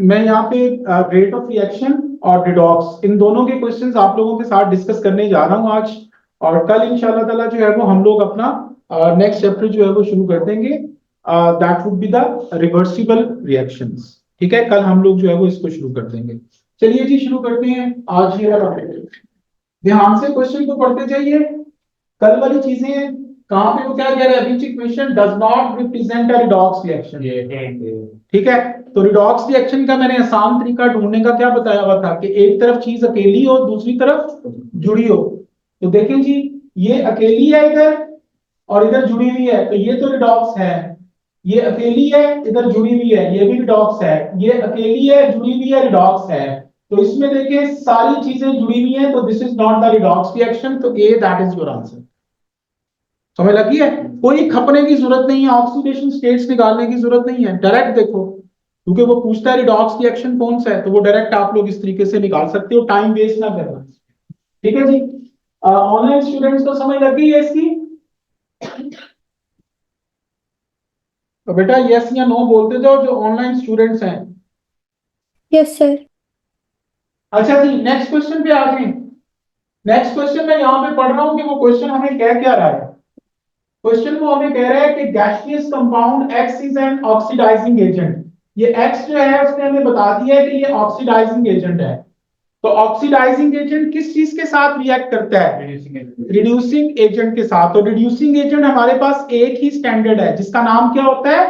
मैं यहाँ पे रेट ऑफ रिएक्शन और रिडॉक्स इन दोनों के क्वेश्चंस आप लोगों के साथ डिस्कस करने जा रहा हूँ आज। और कल इंशाल्लाह ताला जो है वो हम लोग अपना नेक्स्ट चैप्टर जो है वो शुरू कर देंगे। That would be the reversible reactions. ठीक है, कल हम लोग जो है वो इसको शुरू कर देंगे। चलिए जी शुरू करते हैं आज ये वाला। ध्यान से क्वेश्चन को पढ़ते जाइए। कल वाली चीजें कहां पे वो क्या कह रहा है, विच equation does not represent a redox reaction. ठीक है, तो रिडॉक्स रिएक्शन का मैंने आसान तरीका ढूंढने का क्या बताया हुआ था कि एक तरफ चीज अकेली हो दूसरी तरफ जुड़ी हो। तो देखें जी, ये अकेली है इधर और इधर जुड़ी हुई है, तो ये तो रिडॉक्स है। ये अकेली है इधर जुड़ी हुई है, ये भी रिडॉक्स है। ये अकेली है जुड़ी हुई है, रिडॉक्स है। तो इसमें देखिए सारी चीजें जुड़ी हुई हैं, तो this is not the redox reaction. तो ए दैट इज योर आंसर। समझ लगी है? कोई खपने की जरूरत नहीं है, ऑक्सीडेशन स्टेट्स निकालने की जरूरत नहीं है। डायरेक्ट देखो, क्योंकि वो पूछता है रिडॉक्स रिएक्शन कौन सा है, तो वो डायरेक्ट आप लोग इस तरीके से निकाल सकते हो, टाइम वेस्ट ना करना। ठीक है जी, ऑनलाइन स्टूडेंट्स को समझ लग गई है इसकी? तो बेटा यस या नो बोलते जाओ जो ऑनलाइन स्टूडेंट्स हैं। Yes sir. अच्छा जी, नेक्स्ट क्वेश्चन पे आ गए। नेक्स्ट क्वेश्चन मैं यहाँ पे पढ़ रहा हूँ कि वो क्वेश्चन हमें कह क्या रहा है। क्वेश्चन वो हमें कह रहा है कि gaseous compound X is an oxidising agent. ये एक्स जो है उसने हमें बता दिया है कि ये ऑक्सीडाइजिंग एजेंट है। तो ऑक्सीडाइजिंग एजेंट किस चीज के साथ रिएक्ट करता है? रिड्यूसिंग एजेंट के साथ। तो रिड्यूसिंग एजेंट हमारे पास एक ही स्टैंडर्ड है जिसका नाम क्या होता है?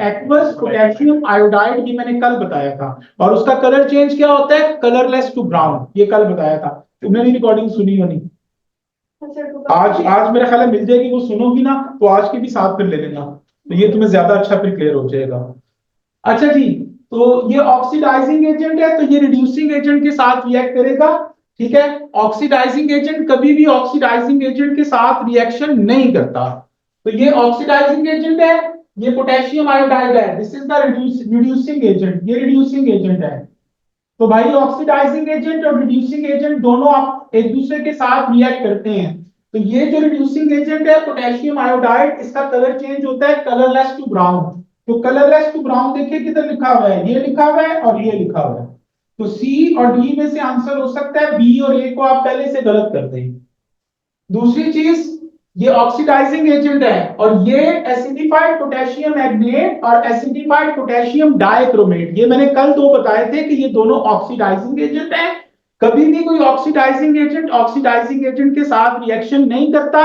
Aqueous potassium iodide. ये मैंने कल बताया था। और उसका कलर चेंज क्या होता है? Colourless to brown. ये कल बताया था, तुमने भी रिकॉर्डिंग सुनी होनी। आज आज मेरा ख्याल है मिल जाएगी, वो सुनोगी ना तो आज की भी साथ फिर ले लेना, तो ये तुम्हें ज्यादा अच्छा फिर क्लियर हो जाएगा। अच्छा जी, तो ये ऑक्सीडाइजिंग एजेंट है, तो ये रिड्यूसिंग एजेंट के साथ रिएक्ट करेगा। ठीक है, ऑक्सीडाइजिंग एजेंट कभी भी ऑक्सीडाइजिंग एजेंट के साथ रिएक्शन नहीं करता। तो ये ऑक्सीडाइजिंग एजेंट है, ये पोटेशियम आयोडाइड है, this is the reducing agent. ये रिड्यूसिंग एजेंट है। तो भाई ऑक्सीडाइजिंग एजेंट और रिड्यूसिंग एजेंट दोनों आप एक दूसरे के साथ रिएक्ट करते हैं। तो ये जो रिड्यूसिंग एजेंट है पोटेशियम आयोडाइड, इसका कलर चेंज होता है कलरलेस टू ब्राउन। तो कलरलेस टू ब्राउन देखिए किधर लिखा हुआ है, ये लिखा हुआ है और ये लिखा हुआ है। तो सी और डी में से आंसर हो सकता है बी और ए को आप पहले से गलत कर दें। दूसरी चीज, ये ऑक्सीडाइजिंग एजेंट है और ये एसिडिफाइड पोटेशियम मैग्नेट और एसिडिफाइड पोटेशियम डाइक्रोमेट, ये मैंने कल दो बताए थे कि ये दोनों ऑक्सीडाइजिंग एजेंट हैं। कभी भी कोई ऑक्सीडाइजिंग एजेंट के साथ रिएक्शन नहीं करता,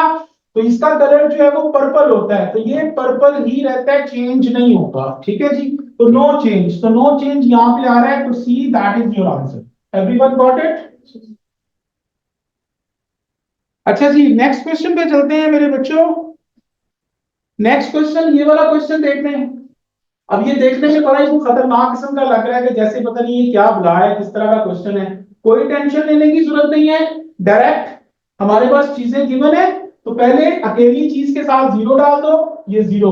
तो इसका कलर जो है वो पर्पल होता है। तो ये पर्पल ही रहता है, चेंज नहीं होगा। ठीक है जी, तो नो चेंज। तो नो चेंज यहाँ पे आ रहा है, तो see that is your answer. Everyone got it? अच्छा जी, नेक्स्ट क्वेश्चन पे चलते हैं मेरे बच्चों। नेक्स्ट क्वेश्चन, ये वाला क्वेश्चन देखते हैं। अब ये देखने में बड़ा ही खतरनाक किस्म का लग रहा है कि जैसे पता नहीं ये क्या बुला है, किस तरह का क्वेश्चन है। कोई टेंशन लेने की जरूरत नहीं है, डायरेक्ट हमारे पास चीजें गिवन है। तो पहले अकेली चीज के साथ जीरो डाल दो, ये जीरो।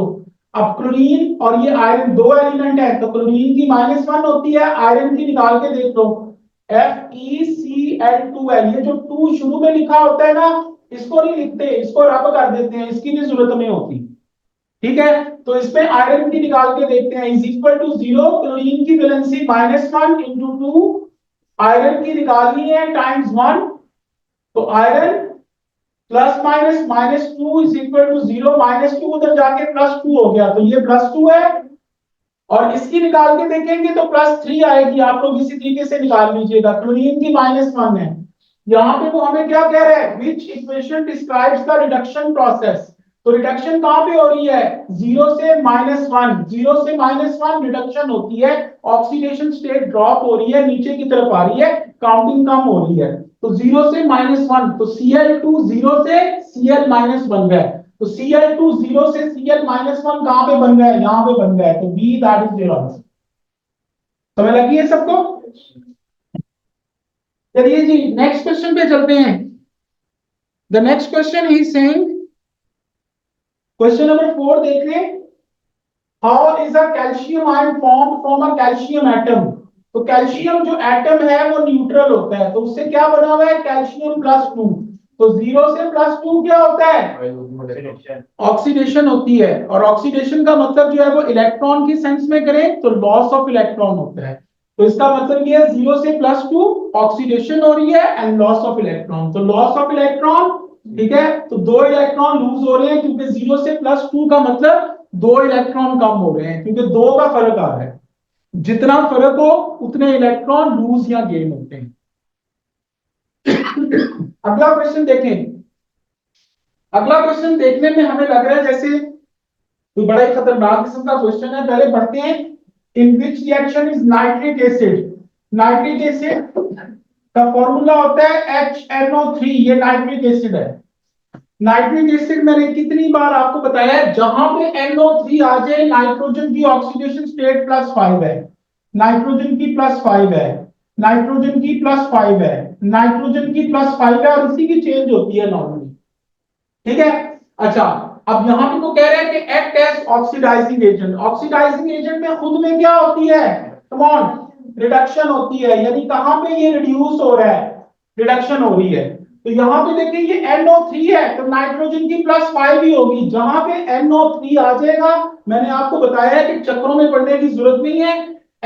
अब क्लोरीन और ये आयरन दो एलिमेंट है, तो क्लोरीन की -1 होती है, आयरन की निकाल के देख लो, FeCl2l। ये जो 2 शुरू में लिखा होता है ना, इसको नहीं लिखते, इसको रब कर देते हैं, इसकी भी जरूरत नहीं होती। ठीक है, तो इसमें आयरन की निकाल के देखते हैं, इज इक्वल टू 0। क्लोरीन की वैलेंसी -1 इंटू 2, आयरन की निकालनी है टाइम्स 1। तो iron plus minus -2 is equal to 0, -2 उधर जाके +2 हो गया, तो ये +2 है। और इसकी निकाल के देखेंगे तो +3 आएगी। आप लोग इसी तरीके से निकाल लीजिएगा। क्लोरीन की -1 है, यहाँ पे वो हमें क्या कह रहा है, विच equation describes the reduction process. तो रिडक्शन कहां पे हो रही है? 0 से -1, 0 से -1 रिडक्शन होती है, ऑक्सीडेशन स्टेट ड्रॉप हो रही है, नीचे की तरफ आ रही है, काउंटिंग कम हो रही है। तो 0 से -1, तो Cl2 0 से Cl- बन गया। तो Cl2 0 से Cl-1 कहां पे बन गया है? यहां पे बन गया है। तो B that is your answer. समझ लगी है सबको? चलिए जी नेक्स्ट क्वेश्चन पे चलते हैं। The next question he saying, question number 4 देख लें। How is a calcium ion formed from a calcium atom. तो कैल्शियम जो एटम है वो न्यूट्रल होता है, तो उससे क्या बना हुआ है? कैल्शियम +2। तो 0 से +2 क्या होता है? ऑक्सीडेशन होती है। और ऑक्सीडेशन का मतलब जो है वो इलेक्ट्रॉन की सेंस में करें तो लॉस ऑफ इलेक्ट्रॉन होता है। तो इसका मतलब ये है 0 से +2 ऑक्सीडेशन हो रही है एंड लॉस ऑफ इलेक्ट्रॉन। तो लॉस ऑफ इलेक्ट्रॉन, ठीक है, तो 2 इलेक्ट्रॉन लूज हो रहे हैं क्योंकि 0 से +2 का मतलब 2 इलेक्ट्रॉन कम हो रहे हैं क्योंकि 2 का फर्क आ रहा है। जितना फर्क हो उतने इलेक्ट्रॉन लूज या गेन होते हैं। अगला क्वेश्चन देखें। अगला क्वेश्चन देखने में हमें लग रहा है जैसे कोई बड़ा ही खतरनाक किस्म का क्वेश्चन है। पहले पढ़ते हैं। In which reaction is nitric acid. Nitric acid का फॉर्मूला होता है HNO3। ये नाइट्रिक एसिड है। नाइट्रिक एसिड मैंने कितनी बार आपको बताया है, जहां पे NO3 आ जाए नाइट्रोजन की ऑक्सीडेशन स्टेट +5 है, नाइट्रोजन की +5 है, नाइट्रोजन की +5 है, नाइट्रोजन की +5 है और इसी की चेंज होती है नॉर्मली। ठीक है। अच्छा, अब यहां पे तो कह रहे हैं कि act as oxidising agent. Oxidising agent में खुद में क्या होती है, कम ऑन, रिडक्शन होती है। यानी कहां पे ये रिड्यूस हो रहा है, रिडक्शन हो रही है। तो यहां पे देखिए ये NO3 है तो नाइट्रोजन की +5 ही होगी। जहां पे NO3 आ जाएगा, मैंने आपको बताया है कि चक्रों में पढ़ने की जरूरत नहीं है।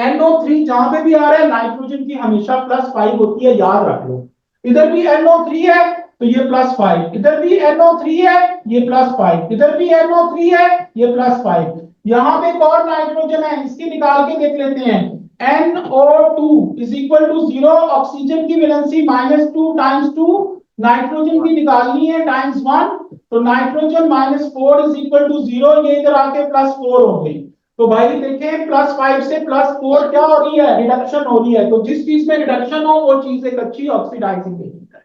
NO3 जहां पे भी आ रहा है नाइट्रोजन की हमेशा +5 होती है, याद रख लो। इधर भी NO3 है तो ये +5, इधर भी NO3 है ये +5, इधर भी NO3 है ये +5। यहां पे एक और नाइट्रोजन है, इसकी निकाल के देख लेते हैं। NO2 is equal to 0, oxygen की वैलेंसी -2 टाइम्स 2, नाइट्रोजन की निकालनी है टाइम्स 1, तो नाइट्रोजन -4 इज इक्वल टू 0, ये इधर आके +4 हो गई। तो भाई देखें +5 से +4 क्या हो रही है, रिडक्शन हो रही है। तो जिस चीज में रिडक्शन हो वो चीज एक अच्छी ऑक्सीडाइजिंग एजेंट है।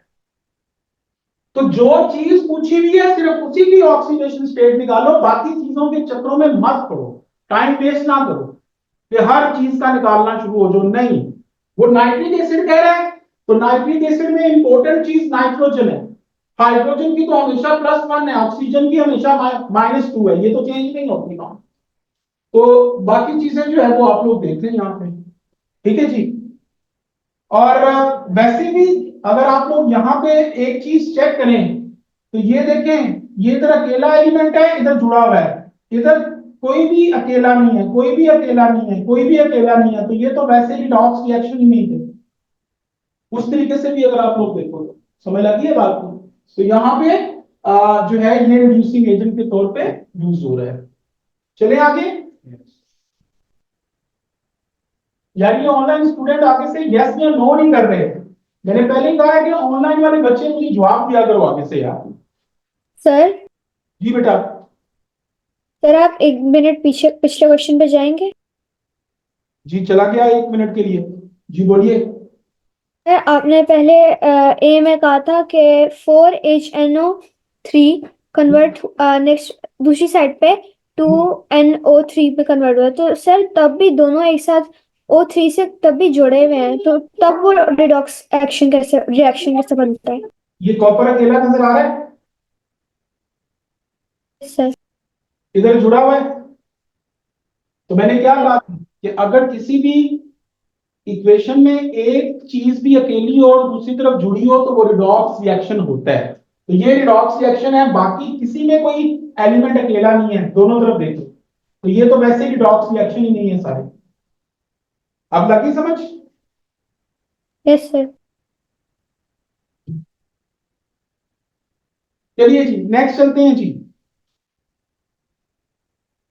तो जो चीज पूछी हुई है सिर्फ उसी की ऑक्सीडेशन स्टेट निकालो, बाकी चीजों के चक्रों में मत पड़ो, टाइम वेस्ट ना करो कि हर चीज का निकालना शुरू हो जो नहीं। वो नाइट्रिक एसिड कह रहा है तो नाइट्रिक एसिड में इंपॉर्टेंट चीज नाइट्रोजन है। हाइड्रोजन की तो हमेशा +1 है, ऑक्सीजन की हमेशा -2 है, ये तो चेंज नहीं होती ना। तो बाकी चीजें जो है वो आप लोग देख लें यहाँ पे। ठीक है जी। और वैसे भी अगर आप लोग यहाँ पे एक चीज चेक करें तो ये देखें, ये इधर अकेला एलिमेंट है, इधर जुड़ा हुआ है, इधर कोई भी अकेला नहीं है, कोई भी अकेला नहीं है, कोई भी अकेला नहीं है। तो ये तो वैसे ही डॉक्स रिएक्शन ही नहीं थे। उस तरीके से भी अगर आप लोग देखो तो समझ लगी है बात को। तो यहाँ पे जो है ये रिड्यूसिंग एजेंट के तौर पे यूज हो रहा है। चले आगे। यार ये ऑनलाइन स्टूडेंट आगे से यस या नो नहीं कर रहे। मैंने पहले ही कहा है कि ऑनलाइन वाले बच्चे मुझे जवाब दिया करो आगे से यार। सर। जी बेटा। सर आप 1 मिनट पीछे पिछले क्वेश्चन पे जाएंगे। जी चला गया 1 मिनट के लिए। जी बोलिए। सर आपने पहले ए में कहा था कि 4HNO3 कन्वर्ट नेक्स्ट दूसरी साइड पे 2NO3 पे कन्वर्ट हुआ, तो सर तब भी दोनों एक साथ O3 से तब भी जुड़े हुए हैं, तो तब वो रिडॉक्स एक्शन कैसे, रिएक्शन कैसे बनता है? ये कॉपर अकेला नजर आ रहा है, सर। इधर जुड़ा हुआ है। तो मैंने क्या कहा कि अगर किसी भी इक्वेशन में एक चीज भी अकेली हो और दूसरी तरफ जुड़ी हो तो वो रिडॉक्स रिएक्शन होता है। तो ये रिडॉक्स रिएक्शन है, बाकी किसी में कोई एलिमेंट अकेला नहीं है, दोनों तरफ देखो। तो ये तो वैसे ही रिडॉक्स रिएक्शन ही नहीं है सारे। अब लगी समझ। Yes sir. चलिए जी नेक्स्ट चलते हैं जी।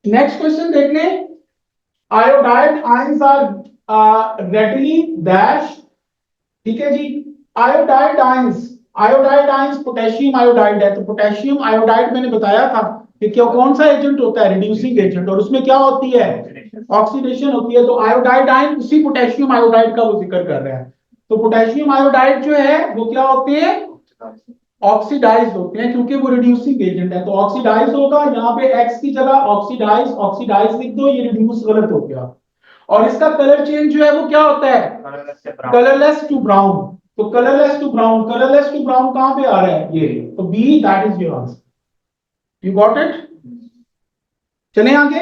नेक्स्ट क्वेश्चन देख लें। Iodide ions are readily dash. ठीक है जी। Iodide ions, iodide ions potassium iodide है। तो पोटेशियम आयोडाइड मैंने बताया था कि क्या कौन सा एजेंट होता है, रिड्यूसिंग एजेंट, और उसमें क्या होती है, ऑक्सीडेशन होती है। तो आयोडाइड आयन उसी पोटेशियम आयोडाइड का वो जिक्र कर रहा है। तो पोटेशियम आयोडाइड जो है वो क्या होते हैं, ऑक्सीडाइज होते हैं क्योंकि वो रिड्यूसिंग एजेंट है। तो ऑक्सीडाइज होगा, यहाँ पे एक्स की जगह ऑक्सीडाइज, ऑक्सीडाइज लिख दो, ये रिड्यूस गलत हो गया। और इसका कलर चेंज जो है वो क्या होता है, कलरलेस टू ब्राउन। तो colourless to brown, colourless to brown कहां पे आ रहा है, ये। तो B that is your answer. You got it. चलें आगे।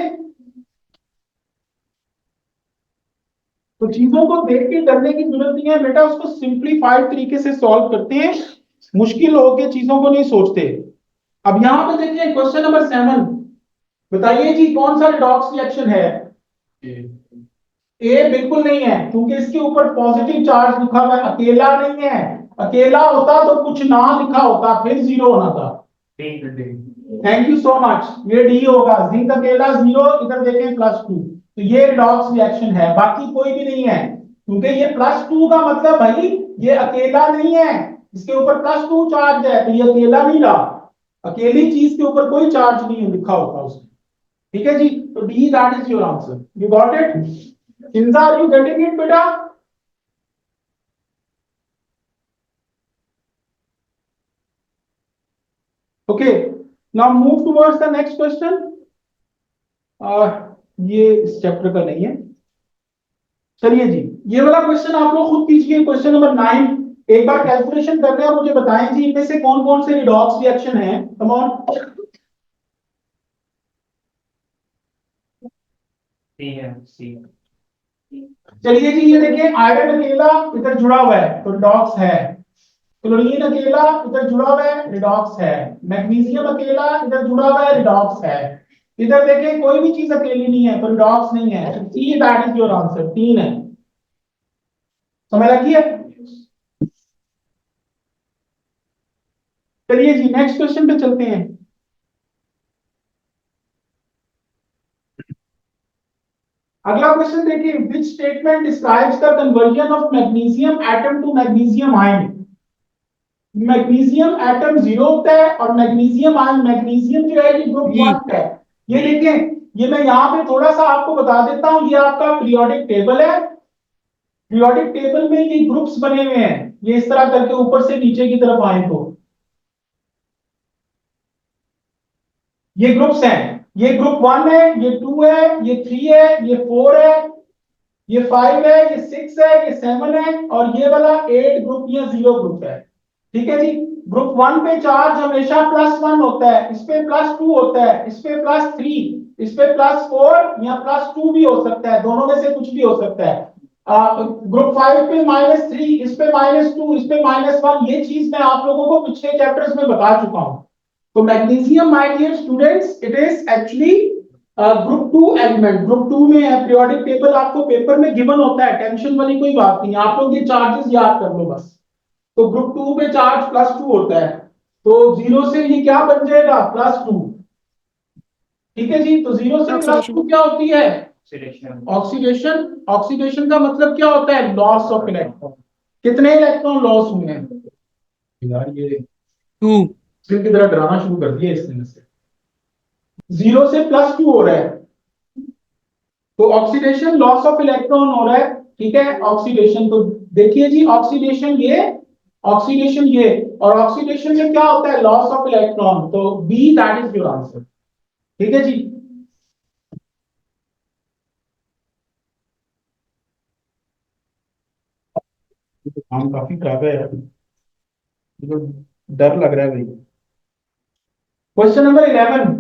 तो चीजों को देख के करने की जरूरत नहीं है बेटा, उसको सिंप्लीफाइड तरीके से सॉल्व करते हैं, मुश्किल होके चीजों को नहीं सोचते। अब यहां पे देखिए क्वेश्चन नंबर 7, बताइए जी कौन सा रिडॉक्स रिएक्शन है। ए बिल्कुल नहीं है, क्योंकि इसके ऊपर पॉजिटिव चार्ज लिखा हुआ है, अकेला नहीं है। अकेला होता तो कुछ ना लिखा होता, फिर जीरो होना था। थैंक यू सो मच, ये डी होगा, जिंक अकेला जीरो, इधर देखें +2, तो ये रिडॉक्स रिएक्शन है, बाकी कोई भी नहीं है, क्योंकि ये +2 का मतलब भाई ये अकेला नहीं है, इसके ऊपर +2 चार्ज है, तो ये अकेला नहीं रहा, अकेली चीज के ऊपर कोई चार्ज नहीं लिखा होता उसमें। ठीक है जी, तो D that is your answer, you got it? Kinza, are you getting it, beta? Okay. Now move towards the next question. ये इस चैप्टर का नहीं है। चलिए जी, ये वाला क्वेश्चन आप लोग खुद कीजिए, क्वेश्चन नंबर 9। एक बार कैलकुलेशन करके आप मुझे बताएं जी, इनमें से कौन कौन से रिडॉक्स रिएक्शन है। Come on. चलिए जी, ये देखिए, आयरन अकेला इधर जुड़ा हुआ है तो रिडॉक्स है, क्लोरीन अकेला इधर जुड़ा हुआ है, रिडॉक्स है, मैग्नीशियम अकेला इधर जुड़ा हुआ है, रिडॉक्स है। इधर देखें कोई भी चीज अकेली नहीं है तो रिडॉक्स नहीं है, see that is your answer, 3 है। समझ लगी है? चलिए जी, नेक्स्ट क्वेश्चन पे चलते हैं। अगला क्वेश्चन देखिए, which statement describes the conversion of magnesium atom to magnesium ion. Magnesium atom zero होता है और मैग्नीशियम आयन, मैग्नीशियम जो है ये ग्रुप 1 है। ये देखिए, ये मैं यहाँ पे थोड़ा सा आपको बता देता हूँ, ये आपका पीरियोडिक टेबल है। पीरियोडिक टेबल में ये ग्रुप्स बने हुए हैं, ये इस तरह करके ऊपर से नीचे की तरफ आए तो ये ग्रुप्स हैं। ये ग्रुप 1 है, ये 2 है, ये 3 है, ये 4 है, ये 5 है, ये 6 है, ये 7 है, और ये वाला 8 ग्रुप या 0 ग्रुप है। ठीक है जी। ग्रुप 1 पे चार्ज हमेशा +1 होता है, इस पे +2 होता है, इस पे +3, इस पे +4 या +2 भी हो सकता है, दोनों में से कुछ भी हो सकता है। ग्रुप 5 पे -3, इस पे -2, इस पे -1, ये चीज मैं आप लोगों को पिछले चैप्टर्स में बता चुका हूं। तो magnesium, my dear students, it is actually group 2 element, group 2 में है। पीरियोडिक टेबल आपको पेपर में गिवन होता है, टेंशन वाली कोई बात नहीं, आप लोग ये चार्जेस याद कर लो बस। तो ग्रुप 2 पे चार्ज +2 होता है, तो 0 से ये क्या बन जाएगा, +2। ठीक है जी, तो 0 से +2 क्या होती है, ऑक्सीडेशन। ऑक्सीडेशन का मतलब क्या होता है, लॉस ऑफ इलेक्ट्रॉन। कितने इलेक्ट्रॉन लॉस हुए हैं यार, ये 2 की तरह डराना शुरू कर दिया इसने से। 0 से +2 हो रहा है, तो ऑक्सीडेशन, लॉस ऑफ इलेक्ट्रॉन हो रहा है। ठीक है, ऑक्सीडेशन, तो देखिए जी, ऑक्सीडेशन ये, ऑक्सीडेशन ये, और ऑक्सीडेशन में क्या होता है, लॉस ऑफ इलेक्ट्रॉन, तो B that is your answer. ठीक है जी। ये तो काम काफी खराब है यार, ये तो डर लग रहा है भाई। Question number 11।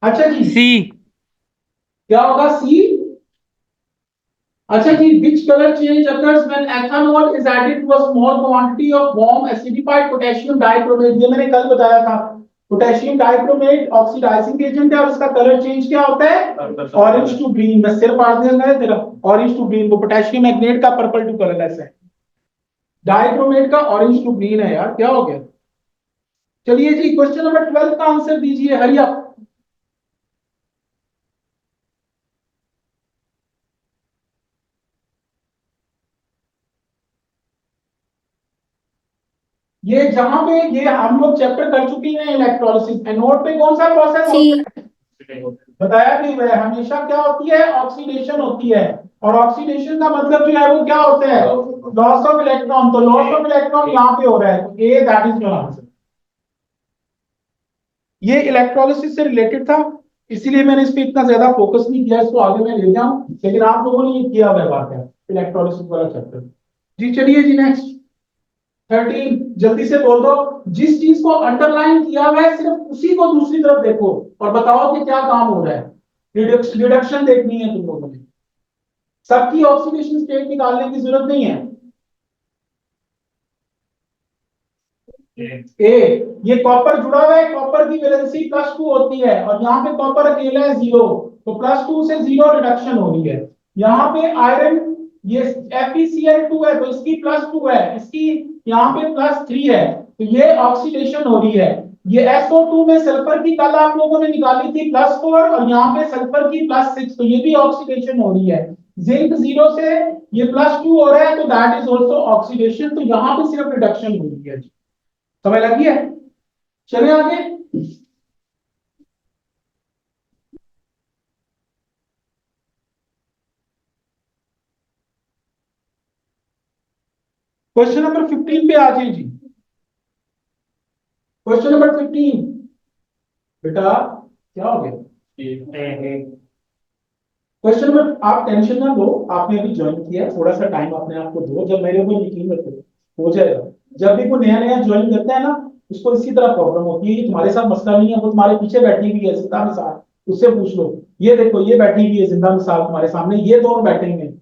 अच्छा जी, सी क्या होगा, सी। अच्छा जी, which color change occurs when ethanol is added to a small quantity of warm acidified potassium dichromate? ये मैंने कल बताया था, पोटेशियम डाइक्रोमेट ऑक्सीडाइजिंग एजेंट है और उसका कलर चेंज क्या होता है, ऑरेंज टू ग्रीन। मैं सिर फाड़ दूंगा तेरा, ऑरेंज टू ग्रीन, वो पोटेशियम मैग्नेट का पर्पल टू कलरलेस है, डाइक्रोमेट का ऑरेंज टू ग्रीन है यार, क्या हो गया। चलिए जी, क्वेश्चन नंबर 12 का आंसर दीजिए, हरी अप। ये जहां पे ये हम लोग चैप्टर कर चुके हैं इलेक्ट्रोलिसिस, एनोड पे कौन सा प्रोसेस होता है, बताया कि वह हमेशा क्या होती है, ऑक्सीडेशन होती है, और ऑक्सीडेशन का मतलब जो है वो क्या होता है, लॉस ऑफ इलेक्ट्रॉन, तो लॉस ऑफ इलेक्ट्रॉन यहाँ पे हो रहा है, तो ए दैट इज योर आंसर। ये इलेक्ट्रोलिसिस से रिलेटेड था, इसीलिए मैंने इस पे इतना ज्यादा फोकस नहीं किया, इसको आगे मैं ले जाऊं, लेकिन आप लोगों ने ये किया हुआ बात है, इलेक्ट्रोलिसिस वाला चैप्टर। जी चलिए जी, नेक्स्ट 13, जल्दी से बोल दो, जिस चीज को अंडरलाइन किया हुआ है सिर्फ उसी को दूसरी तरफ देखो और बताओ कि क्या काम हो रहा है। रिडक्शन देखनी है तुम लोगों ने, सबकी ऑक्सीडेशन स्टेट निकालने की जरूरत नहीं है। ए, ये कॉपर जुड़ा हुआ है, कॉपर की वैलेंसी +2 होती है और यहाँ पे कॉपर अकेला है 0, तो +2 से 0 रिडक्शन हो रही है। यहाँ पे आयरन ये FeCl2 है तो इसकी +2 है, इसकी यहाँ पे +3 है, तो ये ऑक्सीडेशन हो रही है। ये SO2 में सल्फर की कल आप लोगों ने निकाली थी +4 और यहाँ पे सल्फर की +6, तो ये भी ऑक्सीडेशन हो रही है। जिंक 0 से ये +2 हो रहा है, तो दैट इज ऑल्सो ऑक्सीडेशन, तो यहाँ पे सिर्फ रिडक्शन हो रही है। समझ लगी है? चलिए आगे। क्वेश्चन नंबर 15 पे आ जाइए जी। क्वेश्चन नंबर 15 बेटा क्या हो गया? क्वेश्चन नंबर, आप टेंशन ना लो, आपने अभी ज्वाइन किया, थोड़ा सा टाइम अपने आप को दो, जब मेरे ऊपर यकीन रखो हो जाएगा। जब भी कोई नया नया ज्वाइन करता है ना, उसको इसी तरह प्रॉब्लम होती है कि तुम्हारे साथ मसला नहीं है, वो तुम्हारे पीछे बैठी हुई है जिंदा मिसाल, उससे पूछ लो। ये देखो ये बैठी हुई है जिंदा मिसाल तुम्हारे सामने, ये दोनों बैठे हुए हैं।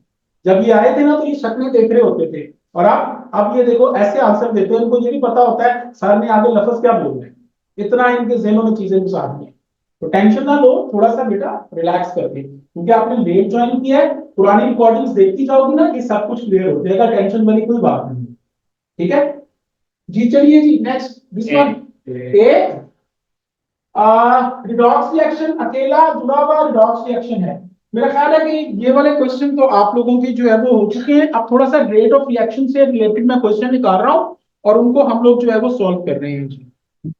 जब ये आए थे ना तो ये शक्लें देख रहे होते थे, और अब ये देखो ऐसे आंसर देते हैं, इनको ये भी पता होता है सर ने आगे लफ्ज क्या बोलना है, इतना इनके जहनों में चीजें घुसा दी हैं। तो टेंशन ना लो, थोड़ा सा बेटा रिलैक्स करके, क्योंकि आपने लेट ज्वाइन किया है, पुरानी रिकॉर्डिंग्स देखती जाओगी ना, ये सब कुछ क्लियर हो जाएगा, टेंशन वाली कोई बात नहीं है। ठीक है जी, चलिए जी next this one. A redox reaction अकेला जुड़ा हुआ रिडॉक्स रिएक्शन है। मेरा ख्याल है कि ये वाले क्वेश्चन तो आप लोगों के जो है वो हो चुके हैं। अब थोड़ा सा रेट ऑफ रिएक्शन से रिलेटेड मैं क्वेश्चन निकाल रहा हूँ और उनको हम लोग जो है वो सॉल्व कर रहे हैं जी।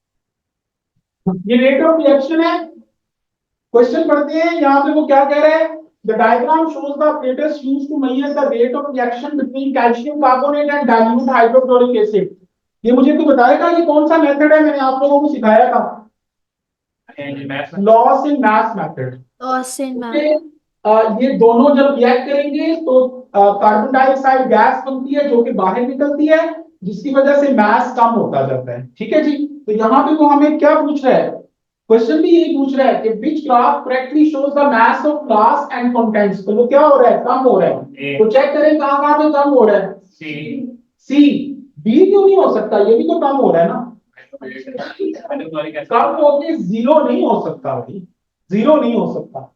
ये रेट ऑफ रिएक्शन है। क्वेश्चन पढ़ते हैं, यहाँ पे वो क्या कह रहा है? The diagram shows the apparatus used to measure the rate of reaction between calcium carbonate and dilute hydrochloric acid। ये मुझे तो बताएगा ये कौन सा मेथड है, मैंने आप लोगों को सिखाया था, loss in maths method. Awesome, okay, ma'am. ये दोनों जब रिएक्ट करेंगे तो कार्बन डाइऑक्साइड गैस बनती है जो कि बाहर निकलती है, जिसकी वजह से मास कम होता जाता है। ठीक है जी, तो यहाँ पे वो हमें क्या पूछ रहा है? क्वेश्चन भी यही पूछ रहा है कि which graph correctly shows the mass of glass and contents, तो वो क्या हो रहा है? कम हो रहा है। तो चेक करें कहाँ कहाँ पे कम हो रहा है। सी। बी क्यों नहीं हो सकता? ये भी तो कम हो रहा है ना। कम होके जीरो नहीं हो सकता भाई, जीरो नहीं हो सकता।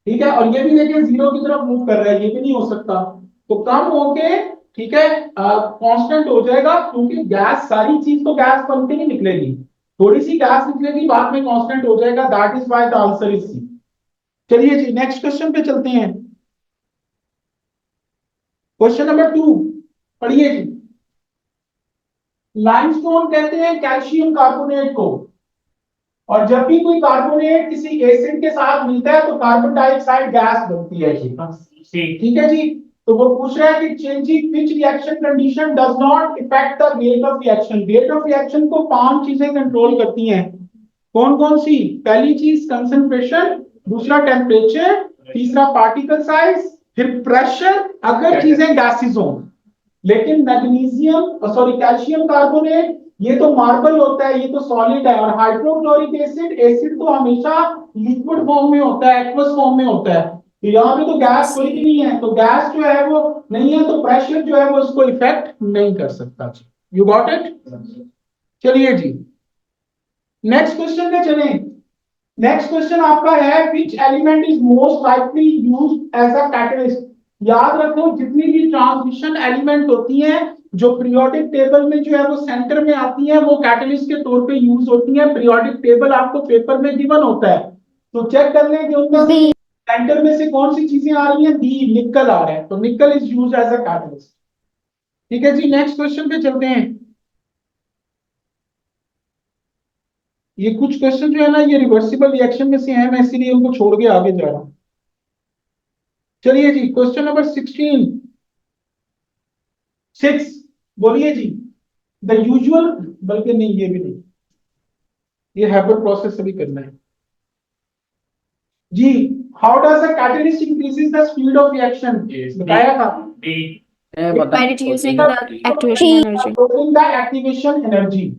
ठीक है, और ये भी देखिए जीरो की तरफ मूव कर रहा है, ये भी नहीं हो सकता। तो कम होके ठीक है कांस्टेंट हो जाएगा, क्योंकि गैस, सारी चीज तो गैस बन के नहीं निकलेगी, थोड़ी सी गैस निकलेगी बाद में कांस्टेंट हो जाएगा, that is why the answer is C. चलिए जी नेक्स्ट क्वेश्चन पे चलते हैं। क्वेश्चन नंबर 2 पढ़िए जी। लाइमस्टोन कहते हैं कैल्शियम कार्बोनेट को, और जब भी कोई कार्बोनेट किसी एसिड के साथ मिलता है तो कार्बन डाइऑक्साइड गैस बनती है जी। ठीक है जी, तो वो पूछ रहा है कि changing which reaction condition does not effect the rate of reaction. Rate of reaction को 5 चीजें कंट्रोल करती हैं, कौन कौन सी? पहली चीज कंसंट्रेशन, दूसरा टेम्परेचर, तीसरा पार्टिकल साइज, फिर प्रेशर, अगर चीजें गैसेस हो। लेकिन मैग्नीशियम सॉरी कैल्शियम कार्बोनेट ये तो मार्बल होता है, ये तो सॉलिड है, और हाइड्रोक्लोरिक एसिड, एसिड तो हमेशा लिक्विड फॉर्म में होता है, एक्वस फॉर्म में होता है। तो यहाँ पे तो गैस कोई भी नहीं है, तो गैस जो है वो नहीं है, तो प्रेशर जो है वो इसको इफेक्ट नहीं कर सकता। You got it? चलिए जी नेक्स्ट क्वेश्चन पे चलें। नेक्स्ट क्वेश्चन आपका है which element is most likely used as a catalyst. याद रखो जितनी भी ट्रांसमिशन एलिमेंट होती हैं जो पीरियोडिक टेबल में जो है वो सेंटर में आती हैं, वो कैटलिस्ट के तौर पे यूज होती हैं। पीरियोडिक टेबल आपको पेपर में गिवन होता है, तो चेक कर लें कि उनमें से सेंटर में से कौन सी चीजें आ रही हैं। डी, निकल आ रहा है, तो nickel is use as a catalyst. ठीक है जी नेक्स्ट क्वेश्चन पे चलते हैं। ये कुछ क्वेश्चन जो है ना ये रिवर्सिबल रिएक्शन में से हैं, मैं इसीलिए उनको छोड़ के आगे जा रहा हूं। चलिए जी क्वेश्चन नंबर 16 6 बोलिए जी। द यूजुअल, बल्कि नहीं ये भी नहीं, ये हैबिट प्रोसेस अभी करना है जी। How does a catalyst increases the speed of reaction? बताया था By reducing the activation energy. The activation energy.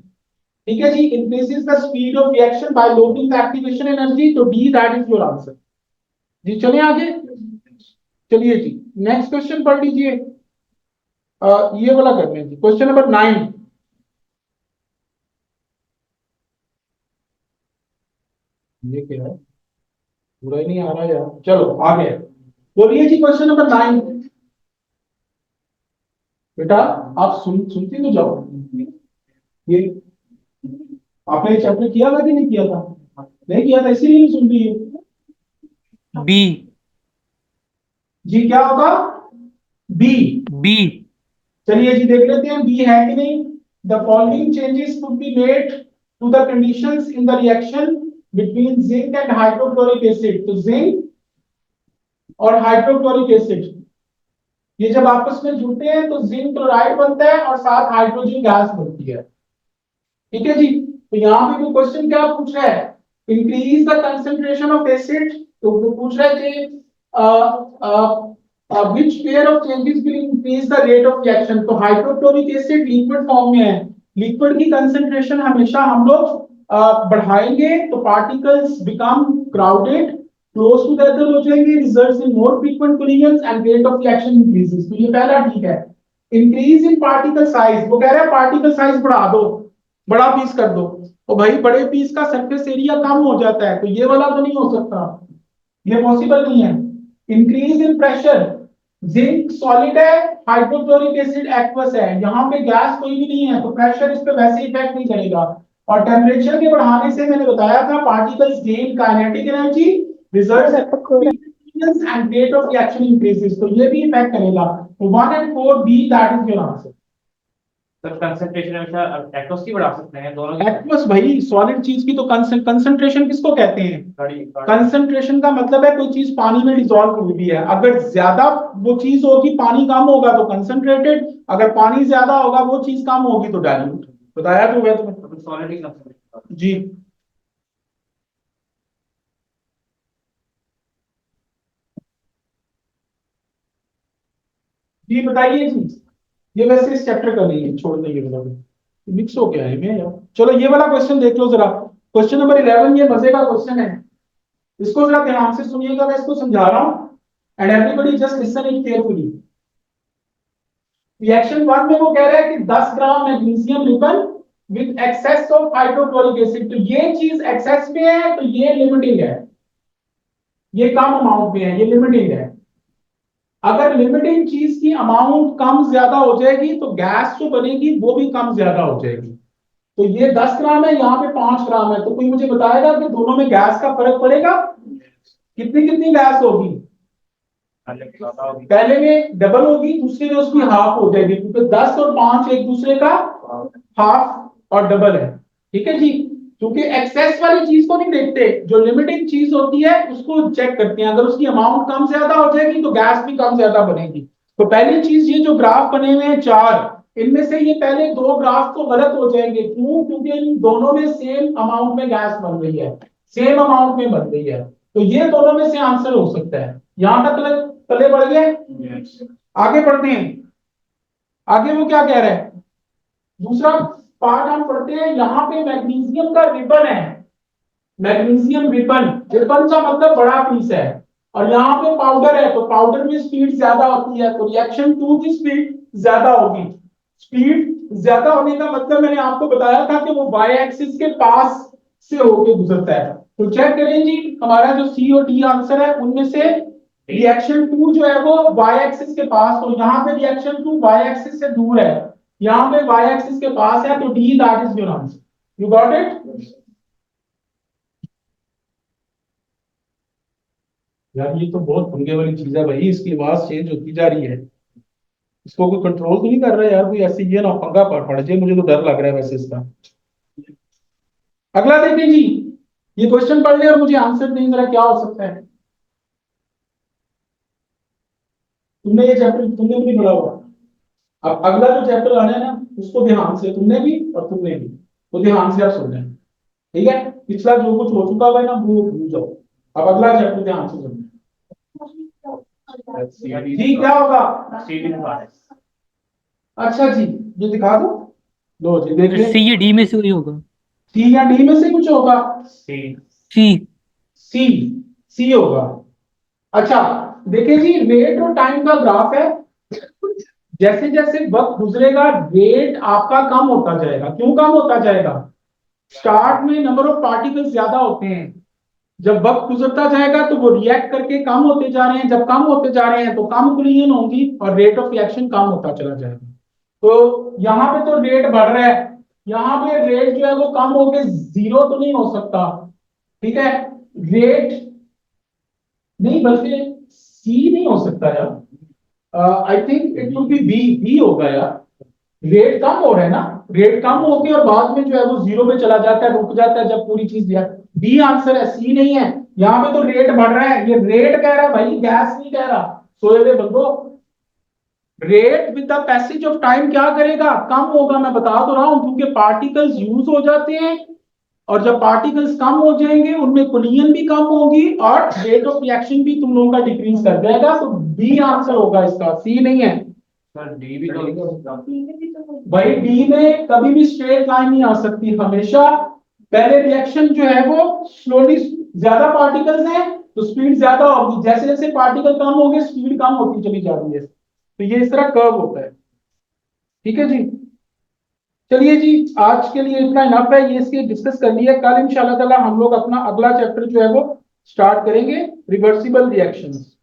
ठीक है जी, increases the speed of reaction by loading the activation energy, तो D that is your answer जी। चलिए आगे। चलिए जी नेक्स्ट क्वेश्चन पढ़ लीजिए। ये वाला कर लें जी, क्वेश्चन नंबर 9। ये क्या है? बुरा ही नहीं आ रहा यार, चलो आगे बोलिए जी। क्वेश्चन नंबर 9 बेटा, आप सुनती तो जाओ। ये आपने चैप्टर किया था कि नहीं किया था? नहीं किया था इसीलिए नहीं सुन रही है। बी। जी क्या होगा? बी। बी। चलिए जी देख लेते हैं बी है कि नहीं। The following changes could be made to the conditions in the reaction between zinc and hydrochloric acid. तो जिंक और हाइड्रोक्लोरिक एसिड ये जब आपस में जुड़ते हैं तो जिंक क्लोराइड बनता है और साथ हाइड्रोजन गैस बनती है। ठीक है जी। तो यहाँ पे वो क्वेश्चन क्या पूछ रहा है? Increase the concentration of acid. तो वो पूछ रहा है कि which pair of changes will increase the rate of reaction। तो हाइड्रोक्लोरिक एसिड लिक्विड फॉर्म में है, लिक्विड की कंसेंट्रेशन हमेशा हम लोग बढ़ाएंगे तो particles become crowded, close together हो जाएंगे, results in more frequent collisions and rate of reaction increases. तो ये पहला ठीक है। इंक्रीज इन पार्टिकल साइज, वो कह रहा है पार्टिकल साइज बढ़ा दो, बड़ा पीस कर दो। तो भाई बड़े पीस का सरफेस एरिया कम हो जाता है, तो ये वाला तो नहीं हो सकता, ये पॉसिबल नहीं है। Increase in pressure, zinc solid है, हाइड्रोक्लोरिक एसिड एक्वस है, यहाँ पे गैस कोई भी नहीं है तो प्रेशर इस पे वैसे इफेक्ट नहीं करेगा। और टेम्परेचर के बढ़ाने से मैंने बताया था particles gain kinetic energy, results and rate of reaction increases. तो ये भी इफेक्ट करेगा। तो 1 and 4 B that is your answer. Sir concentration हमेशा एक्वस की बढ़ा सकते हैं दोनों की। एक्वस भाई सॉलिड चीज की तो कंसंट्रेशन किसको कहते हैं? कंसंट्रेशन का मतलब है कोई चीज पानी में डिसॉल्व हुई भी है। अगर ज्यादा वो चीज होगी, पानी कम होगा तो कंसंट्रेटेड, अगर पानी ज्यादा होगा वो चीज कम होगी तो डाइल्यूट। बताया तो हुआ तुम्हें। सॉलिड की कंसंट्रेशन जी जी बताइए जी। ये वैसे इस चैप्टर का नहीं है, छोड़ देंगे वाला मिक्स हो गया है मैं यार। चलो ये वाला क्वेश्चन देख लो जरा। क्वेश्चन नंबर 11 ये मजे का क्वेश्चन है, इसको जरा ध्यान से सुनिएगा, मैं इसको समझा रहा हूं and everybody just listen it carefully. Reaction 1 में वो कह रहा है कि 10 gram magnesium ribbon with excess of hydrochloric acid. तो ये चीज एक्सेस में है तो ये लिमिटिंग है, ये कम अमाउंट में है, ये लिमिटिंग है। अगर लिमिटिंग चीज की अमाउंट कम ज्यादा हो जाएगी तो गैस जो बनेगी वो भी कम ज्यादा हो जाएगी। तो ये 10 ग्राम है, यहाँ पे 5 ग्राम है, तो कोई मुझे बताएगा कि दोनों में गैस का फर्क पड़ेगा? कितनी कितनी गैस होगी? पहले में डबल होगी, दूसरे में उसकी हाफ हो जाएगी, क्योंकि 10 और 5 एक दूसरे का हाफ और डबल है। ठीक है जी। क्योंकि एक्सेस वाली चीज को नहीं देखते, जो लिमिटिंग चीज होती है उसको चेक करते हैं। अगर उसकी अमाउंट कम ज्यादा हो जाएगी तो गैस भी कम ज्यादा बनेगी। तो पहली चीज ये जो ग्राफ बने हुए हैं 4, इनमें से ये पहले 2 ग्राफ तो गलत हो जाएंगे। क्यों? क्योंकि इन दोनों में सेम अमाउंट में गैस बन रही है, सेम अमाउंट में बन रही है। तो ये दोनों में से आंसर हो सकता है। यहां तक तले बढ़ गए। आगे बढ़ते हैं। आगे वो क्या कह रहा है? दूसरा पार्ट हम पढ़ते हैं। यहाँ पे मैग्नीशियम का रिबन है, मैग्नीशियम रिबन, रिबन का मतलब बड़ा पीस है, और यहाँ पे पाउडर है, तो पाउडर में स्पीड ज्यादा होती है, तो रिएक्शन 2 की स्पीड ज्यादा होगी। स्पीड ज्यादा होने का मतलब मैंने आपको बताया था कि वो वाई एक्सिस के पास से होके गुजरता है। तो चेक करें जी, हमारा जो सी और डी आंसर है उनमें से रिएक्शन 2 जो है वो वाई एक्सिस के पास, तो यहाँ पे रिएक्शन 2 वाई एक्सिस से दूर है, यहाँ पे वाई एक्सिस के पास है, तो D that is your answer. You got it? यार ये तो बहुत पंगे वाली चीज है भाई, इसकी आवाज चेंज होती जा रही है, इसको कोई कंट्रोल तो नहीं कर रहा है यार कोई? ऐसे ये ना पंगा पड़ जाए, मुझे तो डर लग रहा है वैसे इसका। अगला देखिए जी, ये क्वेश्चन पढ़ ले और मुझे आंसर दें जरा, क्या हो सकता है। तुमने ये चैप्टर तुमने भी नहीं पढ़ा हुआ। अब अगला जो चैप्टर आना है ना, उसको ध्यान से तुमने भी और तुमने भी, तो ध्यान से आप सुनना है। ठीक है? पिछला जो कुछ हो चुका हुआ है ना वो भूल जाओ। अब अगला चैप्टर ध्यान से सुनना। जी क्या होगा? अच्छा जी, ये दिखा दो। लो जी देख ले। सी या डी में से कोई होगा। सी या डी में से कुछ होगा? सी। सी, सी होगा। अच्छा देखिए जी, रेट और टाइम का ग्राफ है। जैसे जैसे वक्त गुजरेगा रेट आपका कम होता जाएगा। क्यों कम होता जाएगा? स्टार्ट में नंबर ऑफ पार्टिकल्स ज्यादा होते हैं, जब वक्त गुजरता जाएगा तो वो रिएक्ट करके कम होते जा रहे हैं, जब कम होते जा रहे हैं तो कम कुलियन होंगी और रेट ऑफ रिएक्शन कम होता चला जाएगा। तो यहाँ पे तो रेट बढ़ रहा है, यहाँ पे रेट जो है वो कम होके जीरो तो नहीं हो सकता, ठीक है, रेट नहीं बल्कि सी नहीं हो सकता यार, I think it will be B होगा यार, रेट कम हो रहा है ना, रेट कम होके और बाद में जो है वो जीरो पे चला जाता है, रुक जाता है जब पूरी चीज यार, बी आंसर है, सी नहीं है। यहाँ पे तो रेट बढ़ रहा है, ये रेट कह रहा है भाई, गैस नहीं कह रहा, सोए हुए बंदो। Rate with the passage of time क्या करेगा, कम होगा, मैं बता तो रहा हूं, क्योंकि पार्टिकल्स यूज हो जाते हैं और जब पार्टिकल्स कम हो जाएंगे उनमें कुलियन भी कम होगी और रेट ऑफ रिएक्शन भी तुम लोगों का डिक्रीज कर जाएगा, तो बी आंसर होगा इसका, सी नहीं है सर डी भी तो भाई। डी में कभी भी स्ट्रेट लाइन नहीं आ सकती, हमेशा पहले रिएक्शन जो है वो स्लोली, ज्यादा पार्टिकल्स हैं तो स्पीड ज्यादा होगी, जैसे जैसे पार्टिकल कम होंगे स्पीड कम होती चली जा रही है, तो ये इस तरह कर्व होता है, ठीक है जी। चलिए जी, आज के लिए इतना इनफ है, ये इसकी डिस्कस कर लिया, कल इंशाल्लाह ताला हम लोग अपना अगला चैप्टर जो है वो स्टार्ट करेंगे, रिवर्सिबल रिएक्शंस।